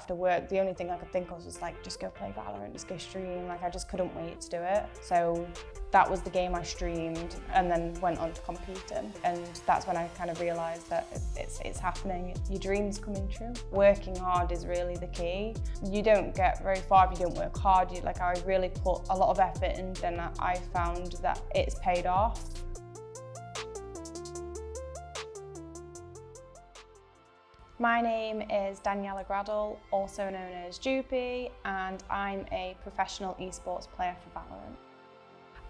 after work, the only thing I could think of was like, just go play Valorant, just go stream. Like, I just couldn't wait to do it. So that was the game I streamed and then went on to competing. And that's when I kind of realised that it's happening. Your dream's coming true. Working hard is really the key. You don't get very far if you don't work hard. I really put a lot of effort in, and I found that it's paid off. My name is Daniela Gradl, also known as Jupi, and I'm a professional esports player for Valorant.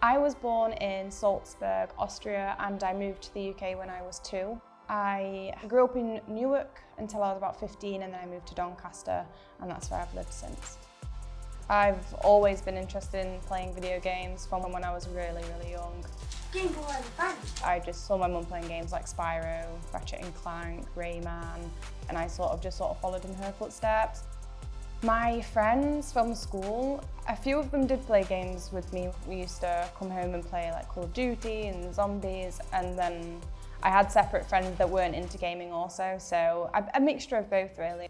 I was born in Salzburg, Austria, and I moved to the UK when I was 2. I grew up in Newark until I was about 15, and then I moved to Doncaster, and that's where I've lived since. I've always been interested in playing video games from when I was really, really young. Game Boy Advance. I just saw my mum playing games like Spyro, Ratchet & Clank, Rayman, and I sort of followed in her footsteps. My friends from school, a few of them did play games with me. We used to come home and play like Call of Duty and Zombies, and then I had separate friends that weren't into gaming also, so a mixture of both really.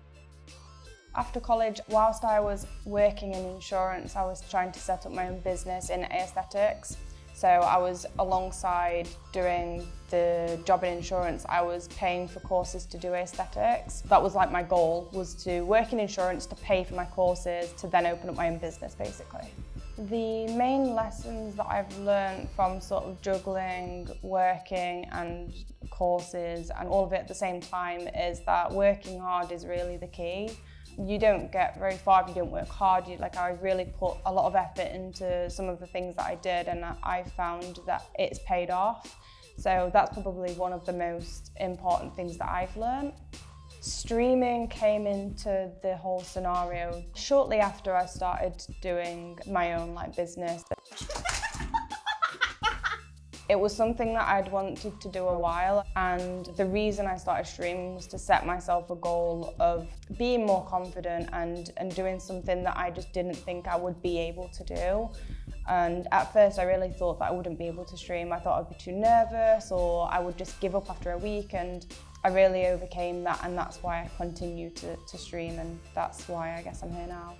After college, whilst I was working in insurance, I was trying to set up my own business in aesthetics. So I was, alongside doing the job in insurance, I was paying for courses to do aesthetics. That was like my goal, was to work in insurance, to pay for my courses, to then open up my own business basically. The main lessons that I've learned from sort of juggling, working and courses and all of it at the same time is that working hard is really the key. You don't get very far if you don't work hard. I really put a lot of effort into some of the things that I did, and I found that it's paid off. So that's probably one of the most important things that I've learned. Streaming came into the whole scenario shortly after I started doing my own business. It was something that I'd wanted to do a while, and the reason I started streaming was to set myself a goal of being more confident and doing something that I just didn't think I would be able to do. And at first I really thought that I wouldn't be able to stream. I thought I'd be too nervous, or I would just give up after a week, and I really overcame that, and that's why I continue to stream, and that's why I guess I'm here now.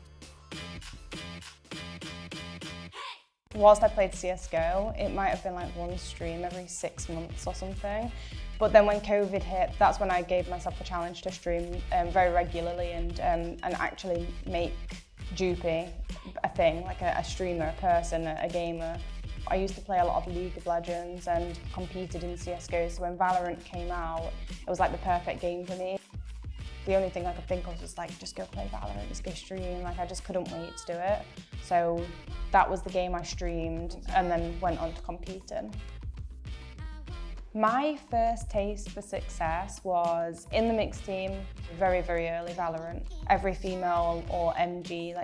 Whilst I played CSGO, it might have been like one stream every 6 months or something. But then when COVID hit, that's when I gave myself a challenge to stream very regularly and actually make Jupi a thing, like a streamer, a person, a gamer. I used to play a lot of League of Legends and competed in CSGO, so when Valorant came out, it was like the perfect game for me. The only thing I could think of was like, just go play Valorant, just go stream. I just couldn't wait to do it. So that was the game I streamed and then went on to competing. My first taste for success was in the mixed team, very, very early Valorant. Every female or MG,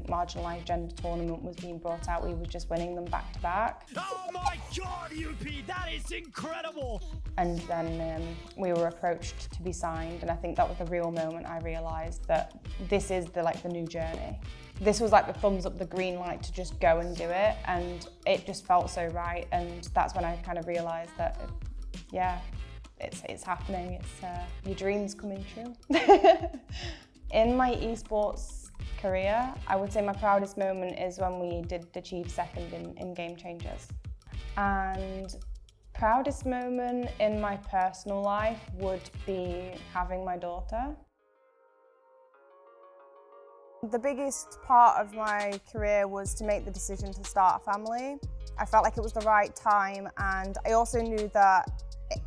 marginalised gender tournament was being brought out. We were just winning them back to back. Oh my God, Jupi, that is incredible! And then we were approached to be signed, and I think that was the real moment I realised that this is the new journey. This was like the thumbs up, the green light to just go and do it, and it just felt so right, and that's when I kind of realised that yeah, it's happening. Your dream's coming true. In my esports career, I would say my proudest moment is when we did achieve second in Game Changers. And proudest moment in my personal life would be having my daughter. The biggest part of my career was to make the decision to start a family. I felt like it was the right time, and I also knew that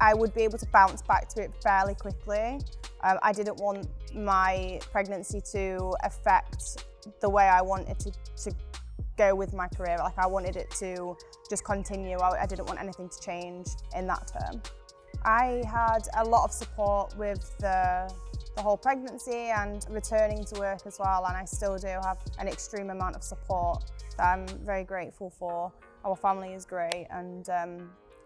I would be able to bounce back to it fairly quickly. I didn't want my pregnancy to affect the way I wanted to go with my career. I wanted it to just continue. I didn't want anything to change in that term. I had a lot of support with the whole pregnancy and returning to work as well, and I still do have an extreme amount of support that I'm very grateful for. Our family is great, and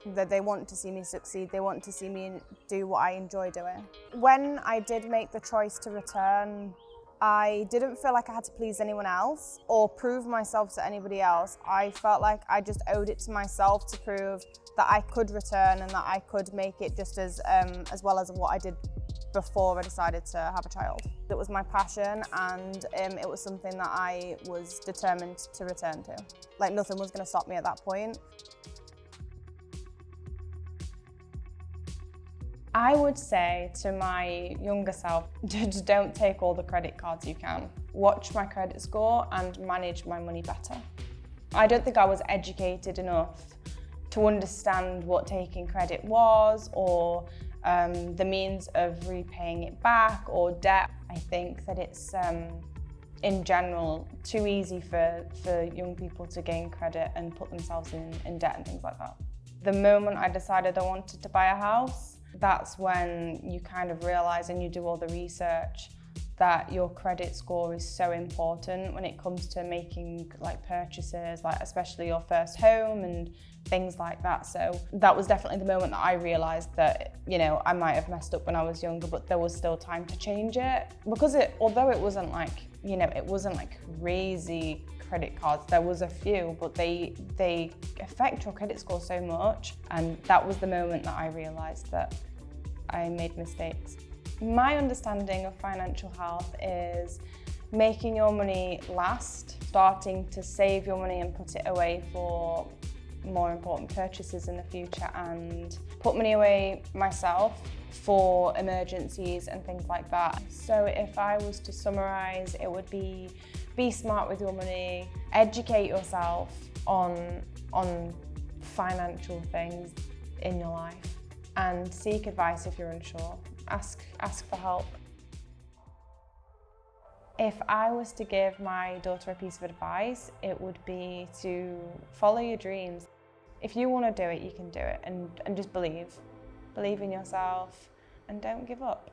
that they want to see me succeed. They want to see me do what I enjoy doing. When I did make the choice to return, I didn't feel like I had to please anyone else or prove myself to anybody else. I felt like I just owed it to myself to prove that I could return and that I could make it just as well as what I did before I decided to have a child. It was my passion, and it was something that I was determined to return to. Like, nothing was going to stop me at that point. I would say to my younger self, just don't take all the credit cards you can. Watch my credit score and manage my money better. I don't think I was educated enough to understand what taking credit was, or the means of repaying it back, or debt. I think that it's, in general, too easy for young people to gain credit and put themselves in debt and things like that. The moment I decided I wanted to buy a house, that's when you kind of realise, and you do all the research, that your credit score is so important when it comes to making like purchases, like especially your first home and things like that. So that was definitely the moment that I realised that, you know, I might have messed up when I was younger, but there was still time to change it. Because although it wasn't like, you know, it wasn't like crazy credit cards, there was a few, but they affect your credit score so much. And that was the moment that I realised that I made mistakes. My understanding of financial health is making your money last, starting to save your money and put it away for more important purchases in the future, and put money away myself for emergencies and things like that. So if I was to summarise, it would be smart with your money, educate yourself on financial things in your life, and seek advice if you're unsure. Ask for help. If I was to give my daughter a piece of advice, it would be to follow your dreams. If you want to do it, you can do it, and just believe in yourself and don't give up.